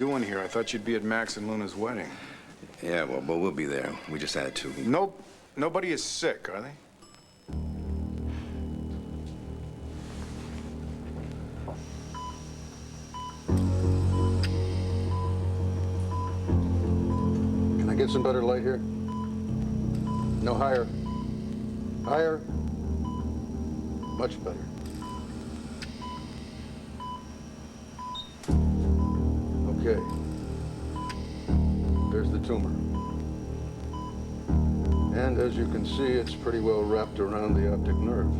Doing here? I thought you'd be at Max and Luna's wedding. Yeah, well, but we'll be there. We just had to. Nope. Nobody is sick, are they? Can I get some better light here? No, higher. Higher. Much better. Okay. There's the tumor. And as you can see, it's pretty well wrapped around the optic nerve.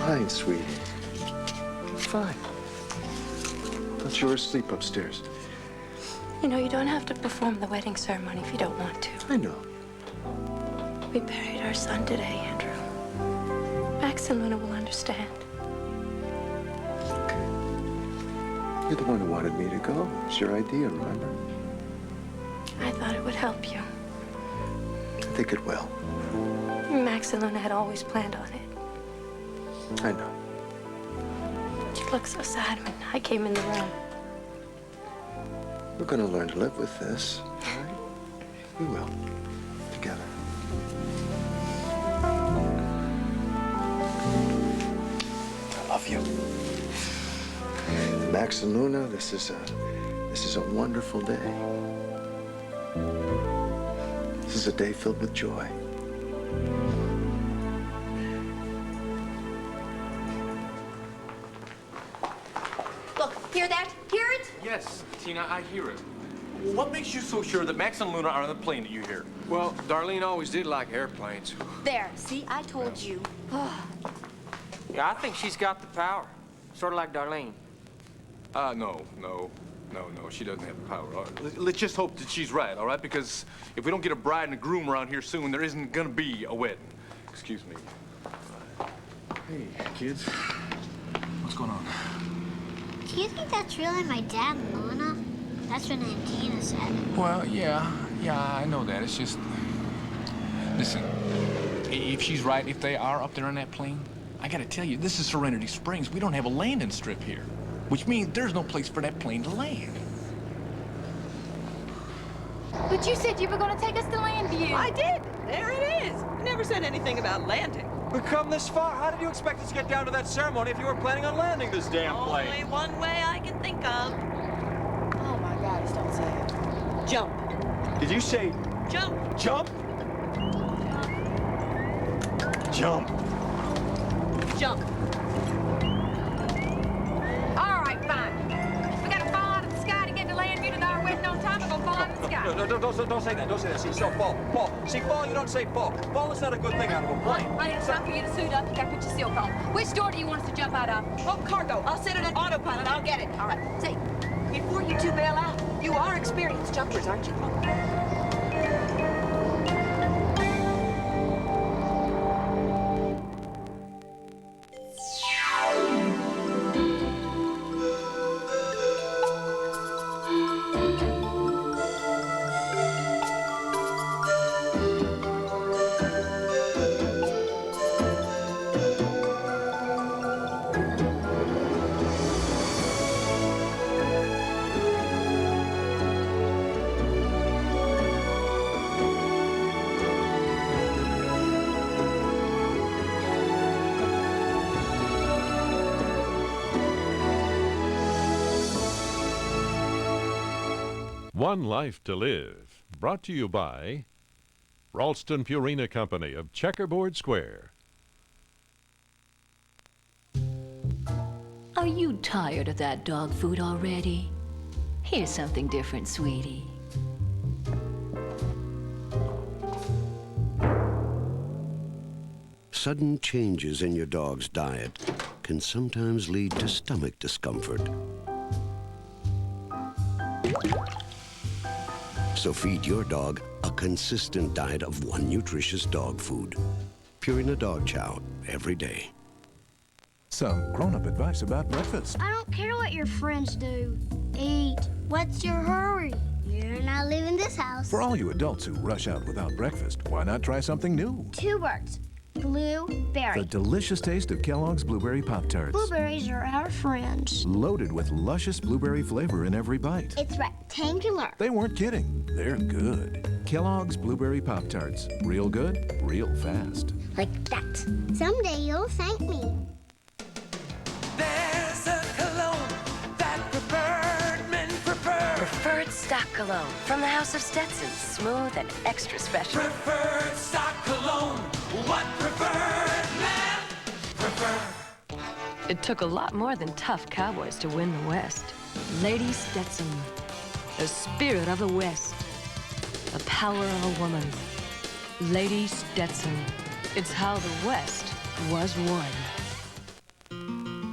Fine, sweetie. Fine. Thought you were asleep upstairs. You know, you don't have to perform the wedding ceremony if you don't want to. I know. We buried our son today, Andrew. Max and Luna will understand. Okay. You're the one who wanted me to go. It's your idea, remember? I thought it would help you. I think it will. Max and Luna had always planned on it. I know. You looked so sad when I came in the room. We're gonna learn to live with this, all right? We will. Together. I love you. Max and Luna, this is a wonderful day. This is a day filled with joy. Hear that? Hear it? Yes, Tina, I hear it. What makes you so sure that Max and Luna are on the plane that you hear? Well, Darlene always did like airplanes. There. See, I told you. Yeah, I think she's got the power. Sort of like Darlene. No. She doesn't have the power. Let's just hope that she's right, all right? Because if we don't get a bride and a groom around here soon, there isn't gonna be a wedding. Excuse me. Hey, kids. What's going on? Do you think that's really my dad and Luna? That's what Aunt Tina said. Well, yeah, I know that. It's just... Listen, if she's right, if they are up there on that plane, I gotta tell you, this is Serenity Springs. We don't have a landing strip here, which means there's no place for that plane to land. But you said you were going to take us to Landview. I did. There it is. I never said anything about landing. We've come this far. How did you expect us to get down to that ceremony if you were planning on landing this damn plane? Only one way I can think of. Oh my gosh, don't say it. Jump. Did you say Jump. jump? Jump. Jump. All right, fine. We got to fall out of the sky to get to Landview to our wedding on time. We're going to fall out of the sky. No, don't say that. Don't say that. See, so fall. See, fall, you don't say fall. Fall is not a good thing out of a plane. Honey, it's time for you to suit up. You got to put your silk on. Which door do you want us to jump out of? Oh, cargo. I'll set it on autopilot. I'll get it. All right. Say, before you two bail out, you are experienced jumpers, aren't you? One Life to Live, brought to you by Ralston Purina Company of Checkerboard Square. Are you tired of that dog food already? Here's something different, sweetie. sudden changes in your dog's diet can sometimes lead to stomach discomfort. So feed your dog a consistent diet of one nutritious dog food. Purina Dog Chow, every day. Some grown-up advice about breakfast. I don't care what your friends do. Eat. What's your hurry? You're not leaving this house. For all you adults who rush out without breakfast, why not try something new? Two words. Blueberry. The delicious taste of Kellogg's Blueberry Pop-Tarts. Blueberries are our friends. Loaded with luscious blueberry flavor in every bite. It's rectangular. They weren't kidding. They're good. Kellogg's Blueberry Pop-Tarts. Real good, real fast. Like that. Someday you'll thank me. There's a cologne that preferred men prefer. Preferred stock cologne from the House of Stetson. Smooth and extra special. Preferred stock cologne. What preferred men prefer. It took a lot more than tough cowboys to win the West. Lady Stetson, the spirit of the West, the power of a woman. Lady Stetson, it's how the West was won.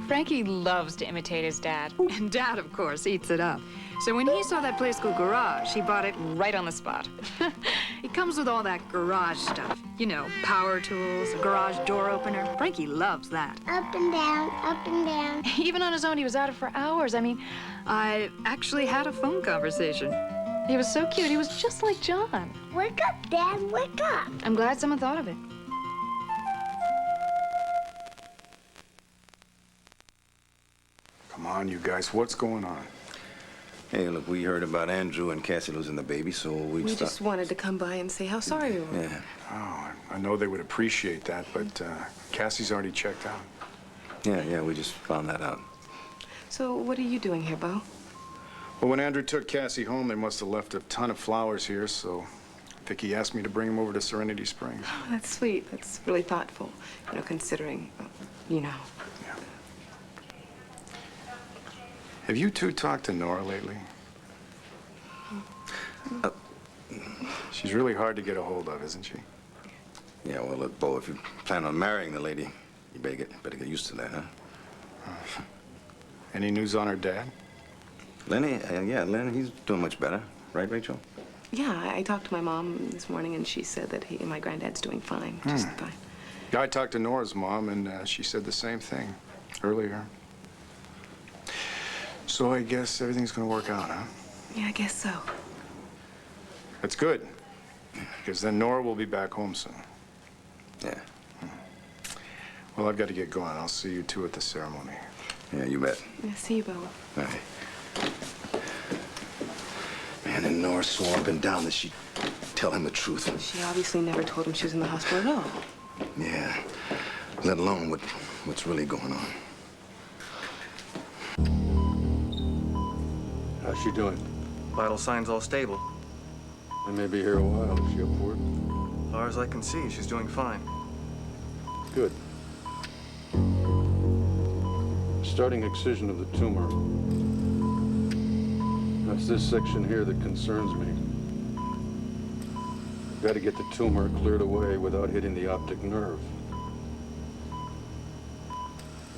Frankie loves to imitate his dad, and Dad, of course, eats it up. So when he saw that place called Garage, he bought it right on the spot. It comes with all that garage stuff. You know, power tools, a garage door opener. Frankie loves that. Up and down, up and down. Even on his own, he was at it for hours. I mean, I actually had a phone conversation. He was so cute. He was just like John. Wake up, Dad, wake up. I'm glad someone thought of it. Come on, you guys, what's going on? Hey, look, we heard about Andrew and Cassie losing the baby, so we just wanted to come by and say how sorry we were. Yeah. Oh, I know they would appreciate that, but Cassie's already checked out. Yeah, we just found that out. So what are you doing here, Bo? Well, when Andrew took Cassie home, they must have left a ton of flowers here, so Vicky asked me to bring him over to Serenity Springs. Oh, that's sweet. That's really thoughtful, you know, considering, you know. Yeah. Have you two talked to Nora lately? She's really hard to get a hold of, isn't she? Yeah, well, look, Bo, if you plan on marrying the lady, you better get used to that, huh? Any news on her dad? Lenny, yeah, Lenny, he's doing much better. Right, Rachel? Yeah, I talked to my mom this morning, and she said that my granddad's doing fine, just fine. Yeah, I talked to Nora's mom, and she said the same thing earlier. So I guess everything's gonna work out, huh? Yeah, I guess so. That's good, because then Nora will be back home soon. Yeah. Well, I've got to get going. I'll see you two at the ceremony. Yeah, you bet. Yeah, see you, Bo. All right. Man, and Nora swore up and down that she'd tell him the truth. She obviously never told him she was in the hospital at all. Yeah, let alone what's really going on. How's she doing? Vital signs all stable. I may be here a while. Is she up for it? As far as I can see, she's doing fine. Good. Starting excision of the tumor. It's this section here that concerns me. I've got to get the tumor cleared away without hitting the optic nerve.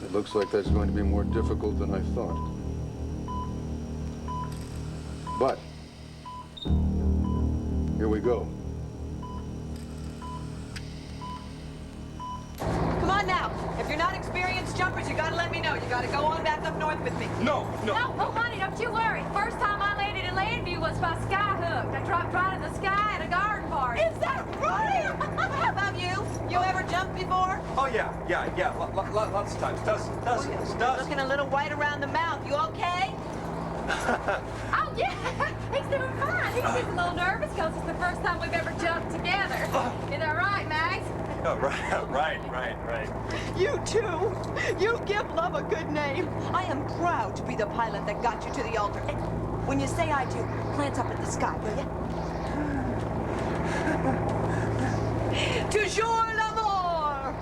It looks like that's going to be more difficult than I thought. But, here we go. Come on now. If you're not experienced jumpers, you gotta let me know. You gotta go on back up north with me. No. No, honey, don't you worry. First time I landed in Landview was by skyhook. I dropped right in the sky at a garden party. Is that right? How about you? You ever jumped before? Oh, yeah. Lots of times. Does. Looking a little white around the mouth. You okay? Oh, yeah. He's doing fine. He's just a little nervous because it's the first time we've ever jumped together. Is that right, Max? Oh, right. You too. You give love a good name. I am proud to be the pilot that got you to the altar. And when you say I do, glance up at the sky, will you? Toujours l'amour!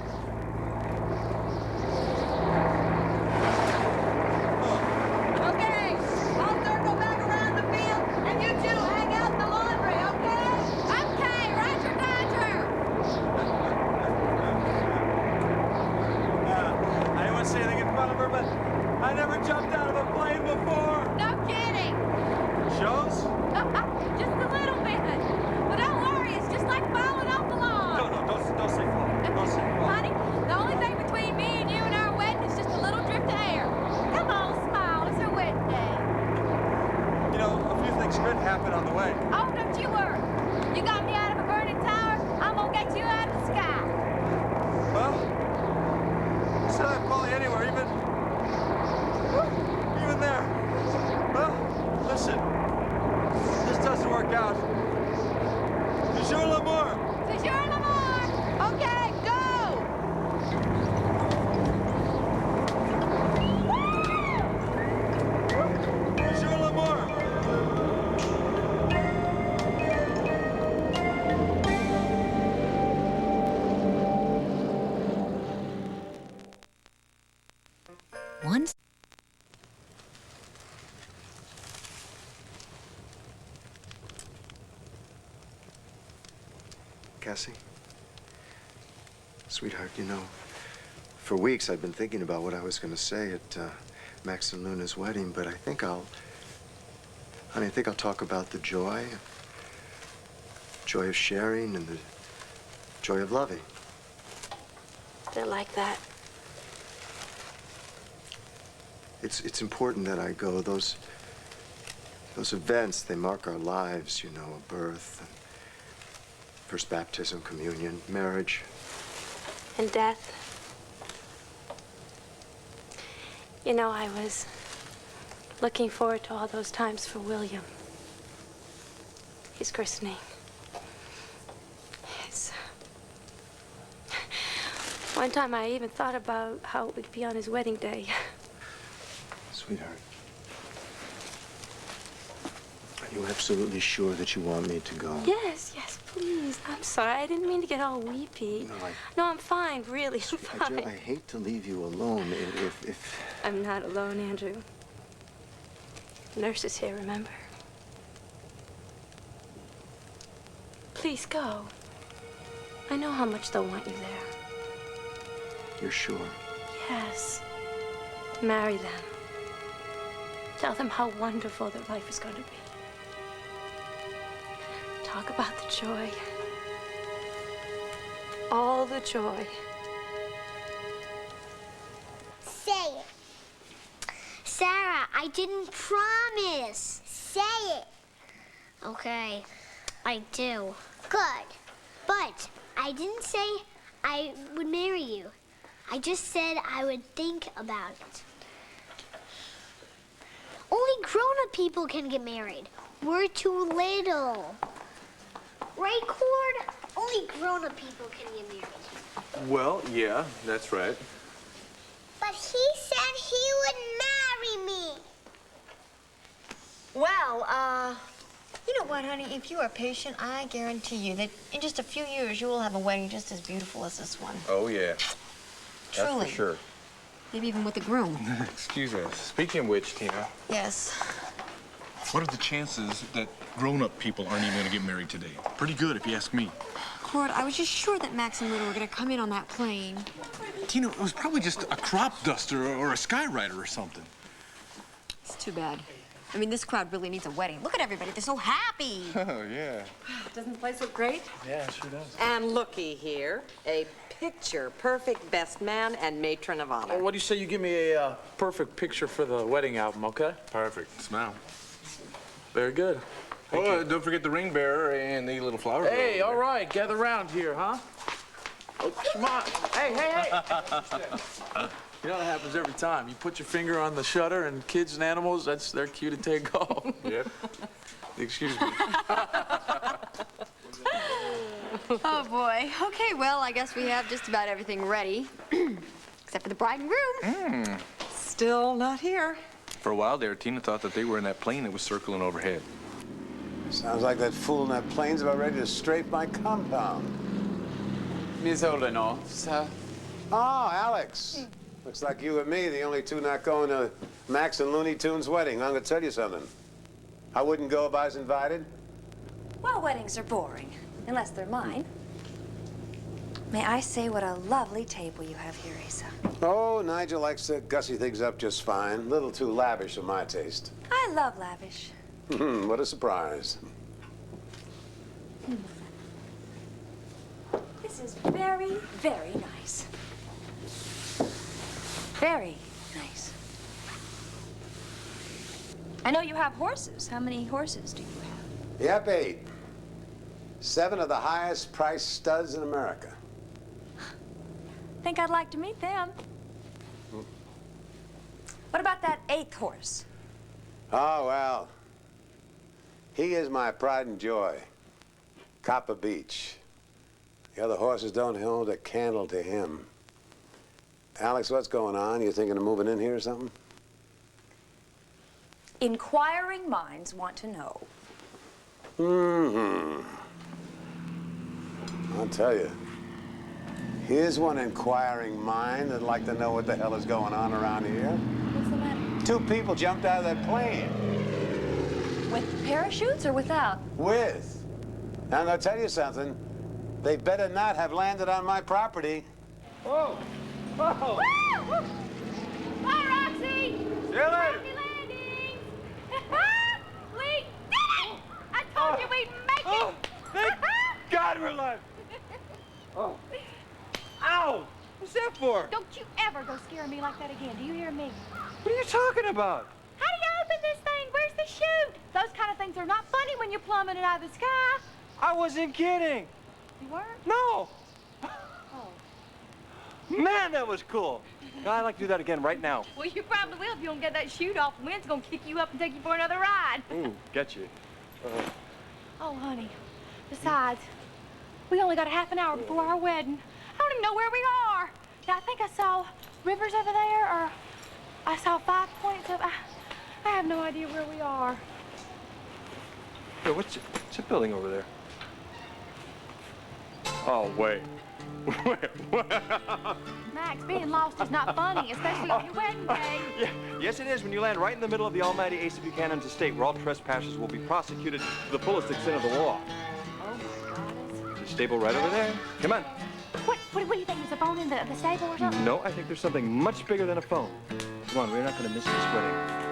Okay, I'll circle back around the field, and you two hang out in the laundry, okay? Okay, Roger Dodger. one. Cassie? Sweetheart, you know, for weeks I've been thinking about what I was going to say at Max and Luna's wedding, but honey, I think I'll talk about the joy of sharing and the joy of loving. They're like that. It's important that I go. Those events, they mark our lives, you know, a birth, and first baptism, communion, marriage. And death. You know, I was looking forward to all those times for William. His christening. One time I even thought about how it would be on his wedding day. Sweetheart, are you absolutely sure that you want me to go? Yes, yes, please. I'm sorry. I didn't mean to get all weepy. No, I'm fine, really. I'm fine. I hate to leave you alone if... I'm not alone, Andrew. The nurse is here, remember? Please go. I know how much they'll want you there. You're sure? Yes. Marry them. Tell them how wonderful their life is going to be. Talk about the joy. All the joy. Say it. Sarah, I didn't promise. Say it. Okay, I do. Good. But I didn't say I would marry you. I just said I would think about it. Only grown-up people can get married. We're too little. Right, Cord? Only grown-up people can get married. Well, yeah, that's right. But he said he would marry me. Well, you know what, honey? If you are patient, I guarantee you that in just a few years, you will have a wedding just as beautiful as this one. Oh, yeah. Truly. That's for sure. Maybe even with the groom. Excuse us. Speaking of which, Tina, Yes. What are the chances that grown-up people aren't even going to get married today? Pretty good, if you ask me. Cord, I was just sure that Max and Luna were going to come in on that plane. Tina, it was probably just a crop duster or a skyrider or something. It's too bad. I mean, this crowd really needs a wedding. Look at everybody. They're so happy. Oh, yeah. Doesn't the place look great? Yeah, it sure does. And looky here, a picture-perfect best man and matron of honor. Well, what do you say you give me a perfect picture for the wedding album, okay? Perfect. Smile. Very good. Oh, don't forget the ring bearer and the little flowers. Hey, all right, gather round here, huh? Oh, come on. Hey, hey, hey. You know what happens every time. You put your finger on the shutter, and kids and animals, they're cue to take off. Yep. Excuse me. Oh, boy. Okay, well, I guess we have just about everything ready. Except for the bride and groom. Still not here. For a while there, Tina thought that they were in that plane that was circling overhead. Sounds like that fool in that plane's about ready to strafe my compound. Miss Olenov, sir. Oh, Alex. Looks like you and me, the only two not going to Max and Looney Tunes' wedding. I'm gonna tell you something. I wouldn't go if I was invited. Well, weddings are boring, unless they're mine. May I say what a lovely table you have here, Asa? Oh, Nigel likes to gussy things up just fine. A little too lavish for my taste. I love lavish. What a surprise. This is very, very nice. Very nice. I know you have horses. How many horses do you have? Yep, 8. 7 of the highest priced studs in America. Think I'd like to meet them. What about that 8th horse? Oh, well. He is my pride and joy. Copper Beach. The other horses don't hold a candle to him. Alex, what's going on? You thinking of moving in here or something? Inquiring minds want to know. I'll tell you. Here's one inquiring mind that'd like to know what the hell is going on around here. 2 people jumped out of that plane. With parachutes or without? With. And I'll tell you something. They better not have landed on my property. Whoa! Whoa! Woo! Bye, Roxy! See you later! Happy landing! We did it! I told you we'd make it! Thank God we're alive! Oh. Ow! What's that for? Don't you ever go scaring me like that again. Do you hear me? What are you talking about? How do you open this thing? Where's the chute? Those kind of things are not funny when you're plummeting out of the sky. I wasn't kidding. You weren't? No! Oh. Man, that was cool. I'd like to do that again right now. Well, you probably will if you don't get that chute off. The wind's gonna kick you up and take you for another ride. Ooh, get you. Oh, honey. Besides, we only got a half an hour before our wedding. I don't even know where we are. Now, I think I saw rivers over there, or I saw 5 points of. I have no idea where we are. Hey, what's that building over there? Oh, wait. Max, being lost is not funny, especially on your wedding day. Yeah, yes, it is when you land right in the middle of the almighty Asa Buchanan's estate, where all trespassers will be prosecuted to the fullest extent of the law. Oh, my God. There's a stable right over there. Come on. What do you think? Is a phone in the stable or something? No, I think there's something much bigger than a phone. Come on, we're not going to miss this wedding.